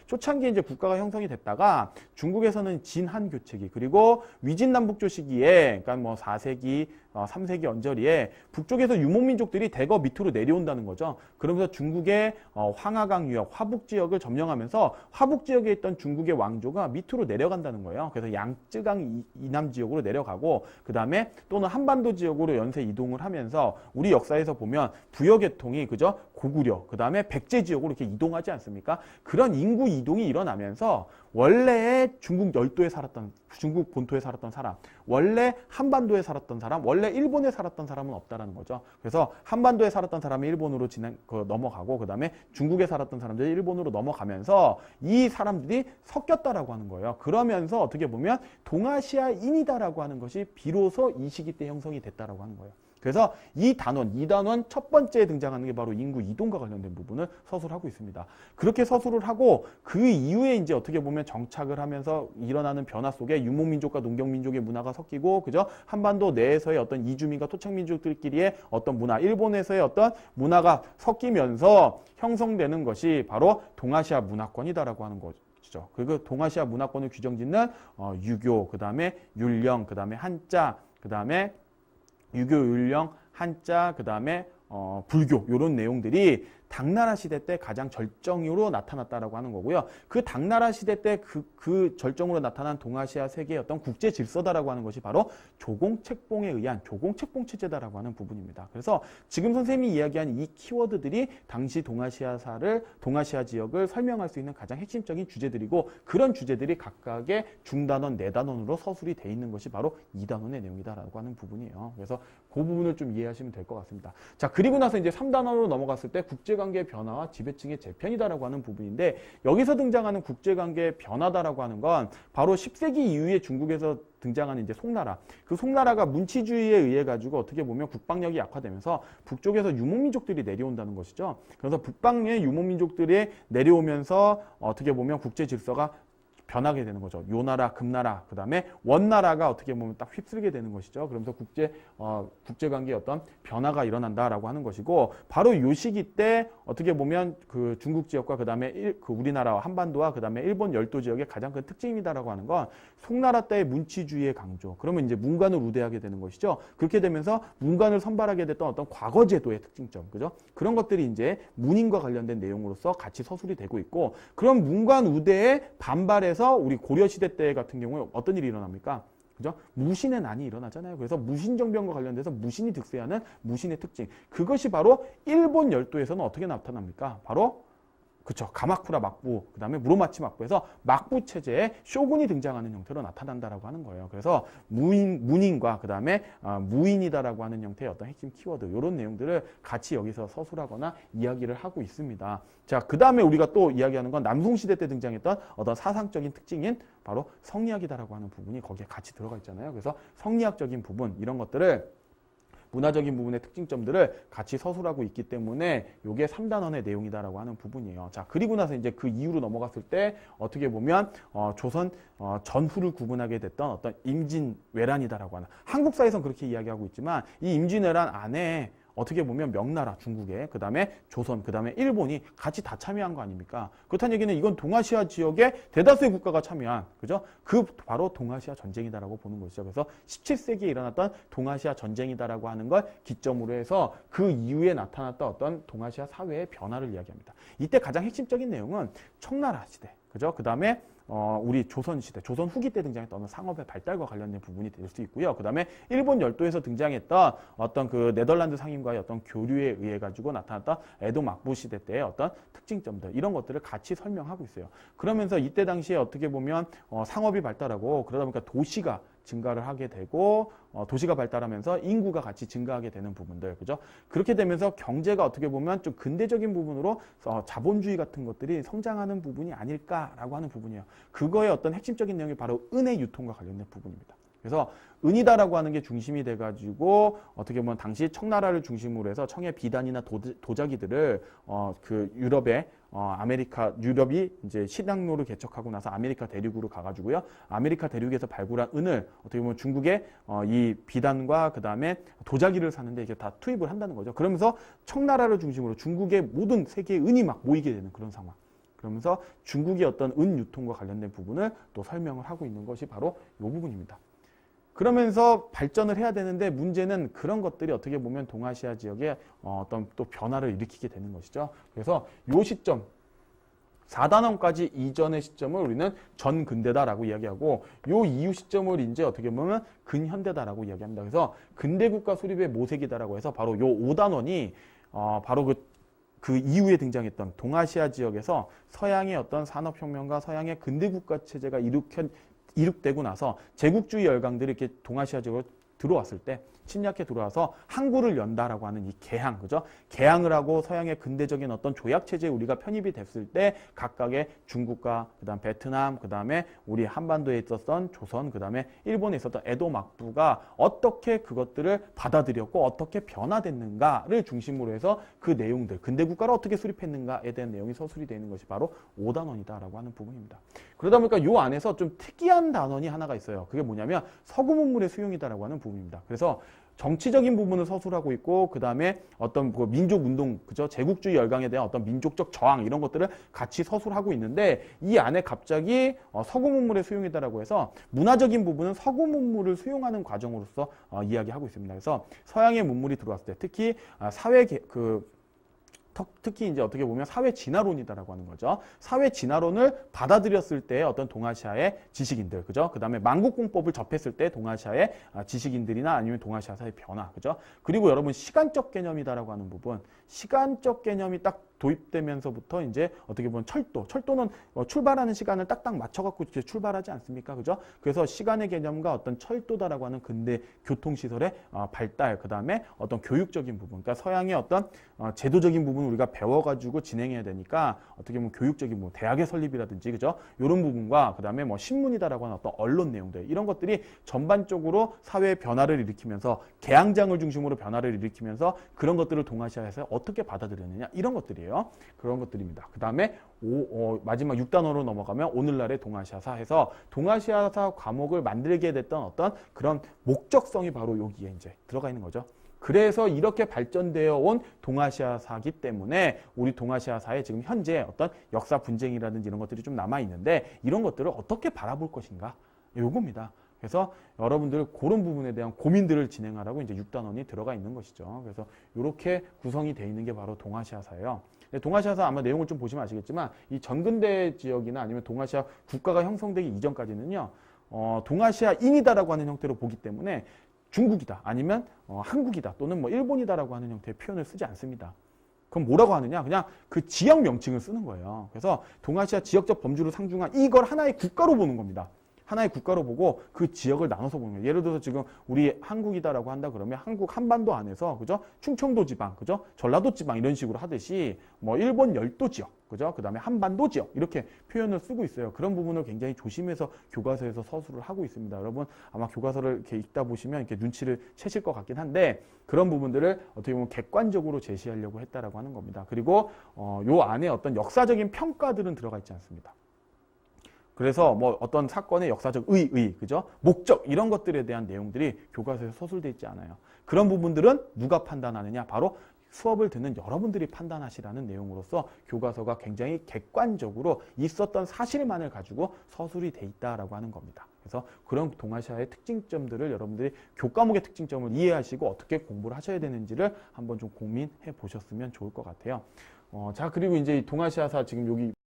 초창기에 이제 국가가 형성이 됐다가 중국에서는 진한 교체기 그리고 위진남북조 시기에 그러니까 뭐 4세기 3세기 언저리에 북쪽에서 유목민족들이 대거 밑으로 내려온다는 거죠. 그러면서 중국의 황하강 유역, 화북 지역을 점령하면서 화북 지역에 있던 중국의 왕조가 밑으로 내려간다는 거예요. 그래서 양쯔강 이남 지역으로 내려가고 그 다음에 또는 한반도 지역으로 연쇄 이동을 하면서 우리 역사에서 보면 부여계통이 그죠? 고구려, 그 다음에 백제 지역으로 이렇게 이동하지 않습니까? 그런 인구 이동이 일어나면서 원래 중국 열도에 살았던 중국 본토에 살았던 사람, 원래 한반도에 살았던 사람, 원래 일본에 살았던 사람은 없다라는 거죠. 그래서 한반도에 살았던 사람이 일본으로 넘어가고 그 다음에 중국에 살았던 사람들이 일본으로 넘어가면서 이 사람들이 섞였다라고 하는 거예요. 그러면서 어떻게 보면 동아시아인이다라고 하는 것이 비로소 이 시기 때 형성이 됐다라고 하는 거예요. 그래서 이 단원 첫 번째에 등장하는 게 바로 인구 이동과 관련된 부분을 서술을 하고 있습니다. 그렇게 서술을 하고 그 이후에 이제 어떻게 보면 정착을 하면서 일어나는 변화 속에 유목민족과 농경민족의 문화가 섞이고, 그죠? 한반도 내에서의 어떤 이주민과 토착민족들끼리의 어떤 문화, 일본에서의 어떤 문화가 섞이면서 형성되는 것이 바로 동아시아 문화권이다라고 하는 거죠. 그리고 동아시아 문화권을 규정짓는 유교, 그 다음에 율령, 그 다음에 한자, 그 다음에 유교, 율령, 한자, 그 다음에 불교 이런 내용들이 당나라 시대 때 가장 절정으로 나타났다라고 하는 거고요. 그 당나라 시대 때 그 절정으로 나타난 동아시아 세계의 어떤 국제 질서다라고 하는 것이 바로 조공책봉에 의한 조공책봉 체제다라고 하는 부분입니다. 그래서 지금 선생님이 이야기한 이 키워드들이 당시 동아시아 지역을 설명할 수 있는 가장 핵심적인 주제들이고, 그런 주제들이 각각의 중단원, 내단원으로 서술이 돼 있는 것이 바로 2단원의 내용이다라고 하는 부분이에요. 그래서 그 부분을 좀 이해하시면 될 것 같습니다. 자, 그리고 나서 이제 3단원으로 넘어갔을 때 국제관계의 변화와 지배층의 재편이다라고 하는 부분인데, 여기서 등장하는 국제관계의 변화다라고 하는 건 바로 10세기 이후에 중국에서 등장하는 이제 송나라. 그 송나라가 문치주의에 의해 가지고 어떻게 보면 국방력이 약화되면서 북쪽에서 유목민족들이 내려온다는 것이죠. 그래서 북방의 유목민족들이 내려오면서 어떻게 보면 국제 질서가 변하게 되는 거죠. 요나라, 금나라, 그 다음에 원나라가 어떻게 보면 딱 휩쓸게 되는 것이죠. 그러면서 국제관계의 어떤 변화가 일어난다라고 하는 것이고, 바로 요 시기 때 어떻게 보면 그 중국 지역과 그 다음에 우리나라와 한반도와 그 다음에 일본 열도 지역의 가장 큰 특징이다라고 하는 건 송나라 때의 문치주의의 강조. 그러면 이제 문관을 우대하게 되는 것이죠. 그렇게 되면서 문관을 선발하게 됐던 어떤 과거 제도의 특징점, 그죠? 그런 것들이 이제 문인과 관련된 내용으로서 같이 서술이 되고 있고, 그런 문관 우대에 반발해서 우리 고려시대 때 같은 경우에 어떤 일이 일어납니까? 그죠? 무신의 난이 일어나잖아요. 그래서 무신정변과 관련돼서 무신이 득세하는 무신의 특징. 그것이 바로 일본 열도에서는 어떻게 나타납니까? 바로 그렇죠. 가마쿠라 막부, 그 다음에 무로마치 막부에서 막부 체제에 쇼군이 등장하는 형태로 나타난다라고 하는 거예요. 그래서 문인과 그 다음에 무인이다라고 하는 형태의 어떤 핵심 키워드, 이런 내용들을 같이 여기서 서술하거나 이야기를 하고 있습니다. 자, 그 다음에 우리가 또 이야기하는 건 남송시대 때 등장했던 어떤 사상적인 특징인 바로 성리학이다라고 하는 부분이 거기에 같이 들어가 있잖아요. 그래서 성리학적인 부분, 이런 것들을 문화적인 부분의 특징점들을 같이 서술하고 있기 때문에 이게 3단원의 내용이다라고 하는 부분이에요. 자, 그리고 나서 이제 그 이후로 넘어갔을 때 어떻게 보면 조선 전후를 구분하게 됐던 어떤 임진왜란이다라고 하는, 한국사에서는 그렇게 이야기하고 있지만 이 임진왜란 안에 어떻게 보면 명나라, 중국에, 그 다음에 조선, 그 다음에 일본이 같이 다 참여한 거 아닙니까? 그렇다는 얘기는 이건 동아시아 지역의 대다수의 국가가 참여한, 그죠? 그 바로 동아시아 전쟁이다라고 보는 것이죠. 그래서 17세기에 일어났던 동아시아 전쟁이다라고 하는 걸 기점으로 해서 그 이후에 나타났던 어떤 동아시아 사회의 변화를 이야기합니다. 이때 가장 핵심적인 내용은 청나라 시대, 그죠? 그 다음에 우리 조선시대, 조선 후기 때 등장했던 어떤 상업의 발달과 관련된 부분이 될 수 있고요. 그 다음에 일본 열도에서 등장했던 어떤 그 네덜란드 상인과의 어떤 교류에 의해 가지고 나타났던 에도 막부 시대 때의 어떤 특징점들, 이런 것들을 같이 설명하고 있어요. 그러면서 이때 당시에 어떻게 보면 상업이 발달하고 그러다 보니까 도시가 증가를 하게 되고 도시가 발달하면서 인구가 같이 증가하게 되는 부분들, 그죠? 그렇게 되면서 경제가 어떻게 보면 좀 근대적인 부분으로 자본주의 같은 것들이 성장하는 부분이 아닐까라고 하는 부분이에요. 그거의 어떤 핵심적인 내용이 바로 은의 유통과 관련된 부분입니다. 그래서 은이다라고 하는 게 중심이 돼가지고 어떻게 보면 당시 청나라를 중심으로 해서 청의 비단이나 도자기들을 그 유럽이 이제 신항로를 개척하고 나서 아메리카 대륙으로 가가지고요. 아메리카 대륙에서 발굴한 은을 어떻게 보면 중국의 이 비단과 그 다음에 도자기를 사는데 이게 다 투입을 한다는 거죠. 그러면서 청나라를 중심으로 중국의 모든 세계의 은이 막 모이게 되는 그런 상황. 그러면서 중국의 어떤 은 유통과 관련된 부분을 또 설명을 하고 있는 것이 바로 이 부분입니다. 그러면서 발전을 해야 되는데 문제는 그런 것들이 어떻게 보면 동아시아 지역에 어떤 또 변화를 일으키게 되는 것이죠. 그래서 이 시점 4단원까지 이전의 시점을 우리는 전근대다라고 이야기하고 요 이후 시점을 이제 어떻게 보면 근현대다라고 이야기합니다. 그래서 근대국가 수립의 모색이다라고 해서 바로 요 5단원이 바로 그 이후에 등장했던 동아시아 지역에서 서양의 어떤 산업혁명과 서양의 근대국가 체제가 이룩되고 나서 제국주의 열강들이 이렇게 동아시아 지역으로 들어왔을 때 침략해 들어와서 항구를 연다라고 하는 이 개항, 그죠? 개항을 하고 서양의 근대적인 어떤 조약 체제에 우리가 편입이 됐을 때 각각의 중국과 그다음 베트남, 그다음에 우리 한반도에 있었던 조선, 그다음에 일본에 있었던 에도 막부가 어떻게 그것들을 받아들였고 어떻게 변화됐는가를 중심으로 해서 그 내용들, 근대 국가를 어떻게 수립했는가에 대한 내용이 서술이 되는 것이 바로 5단원이다라고 하는 부분입니다. 그러다 보니까 이 안에서 좀 특이한 단원이 하나가 있어요. 그게 뭐냐면 서구 문물의 수용이다라고 하는 부분입니다. 그래서 정치적인 부분을 서술하고 있고 그 다음에 어떤 그 민족운동, 그죠? 제국주의 열강에 대한 어떤 민족적 저항 이런 것들을 같이 서술하고 있는데 이 안에 갑자기 서구 문물의 수용이다라고 해서 문화적인 부분은 서구 문물을 수용하는 과정으로서 이야기하고 있습니다. 그래서 서양의 문물이 들어왔을 때 특히 특히 이제 어떻게 보면 사회 진화론이다라고 하는 거죠. 사회 진화론을 받아들였을 때 어떤 동아시아의 지식인들, 그죠? 그 다음에 만국공법을 접했을 때 동아시아의 지식인들이나 아니면 동아시아 사회 변화, 그죠? 그리고 여러분 시간적 개념이다라고 하는 부분, 시간적 개념이 딱 도입되면서부터 이제 어떻게 보면 철도는 출발하는 시간을 딱딱 맞춰갖고 이제 출발하지 않습니까? 그죠? 그래서 시간의 개념과 어떤 철도다라고 하는 근대 교통시설의 발달, 그 다음에 어떤 교육적인 부분, 그러니까 서양의 어떤 제도적인 부분을 우리가 배워가지고 진행해야 되니까 어떻게 보면 교육적인 부분, 대학의 설립이라든지, 그죠? 이런 부분과 그 다음에 뭐 신문이다라고 하는 어떤 언론 내용들, 이런 것들이 전반적으로 사회의 변화를 일으키면서 개항장을 중심으로 변화를 일으키면서 그런 것들을 동아시아에서 어떻게 받아들였느냐, 이런 것들이에요. 그런 것들입니다. 그 다음에 마지막 6단원으로 넘어가면 오늘날의 동아시아사 해서 동아시아사 과목을 만들게 됐던 어떤 그런 목적성이 바로 여기에 이제 들어가 있는 거죠. 그래서 이렇게 발전되어 온 동아시아사기 때문에 우리 동아시아사에 지금 현재 어떤 역사 분쟁이라든지 이런 것들이 좀 남아 있는데 이런 것들을 어떻게 바라볼 것인가, 요겁니다. 그래서 여러분들 그런 부분에 대한 고민들을 진행하라고 이제 6단원이 들어가 있는 것이죠. 그래서 이렇게 구성이 되어 있는 게 바로 동아시아사예요. 동아시아사 아마 내용을 좀 보시면 아시겠지만 이 전근대 지역이나 아니면 동아시아 국가가 형성되기 이전까지는요, 동아시아인이다라고 하는 형태로 보기 때문에 중국이다 아니면 한국이다 또는 뭐 일본이다라고 하는 형태의 표현을 쓰지 않습니다. 그럼 뭐라고 하느냐? 그냥 그 지역 명칭을 쓰는 거예요. 그래서 동아시아 지역적 범주를 상중한 이걸 하나의 국가로 보는 겁니다. 하나의 국가로 보고 그 지역을 나눠서 보는 거예요. 예를 들어서 지금 우리 한국이다라고 한다 그러면 한국 한반도 안에서, 그죠? 충청도 지방, 그죠? 전라도 지방 이런 식으로 하듯이 뭐 일본 열도 지역, 그죠? 그 다음에 한반도 지역 이렇게 표현을 쓰고 있어요. 그런 부분을 굉장히 조심해서 교과서에서 서술을 하고 있습니다. 여러분 아마 교과서를 이렇게 읽다 보시면 이렇게 눈치를 채실 것 같긴 한데 그런 부분들을 어떻게 보면 객관적으로 제시하려고 했다라고 하는 겁니다. 그리고 요 안에 어떤 역사적인 평가들은 들어가 있지 않습니다. 그래서 뭐 어떤 사건의 역사적 그죠? 목적 이런 것들에 대한 내용들이 교과서에 서술되어 있지 않아요. 그런 부분들은 누가 판단하느냐? 바로 수업을 듣는 여러분들이 판단하시라는 내용으로서 교과서가 굉장히 객관적으로 있었던 사실만을 가지고 서술이 돼 있다라고 하는 겁니다. 그래서 그런 동아시아의 특징점들을 여러분들이 교과목의 특징점을 이해하시고 어떻게 공부를 하셔야 되는지를 한번 좀 고민해 보셨으면 좋을 것 같아요. 자, 그리고 이제 동아시아사 지금 여기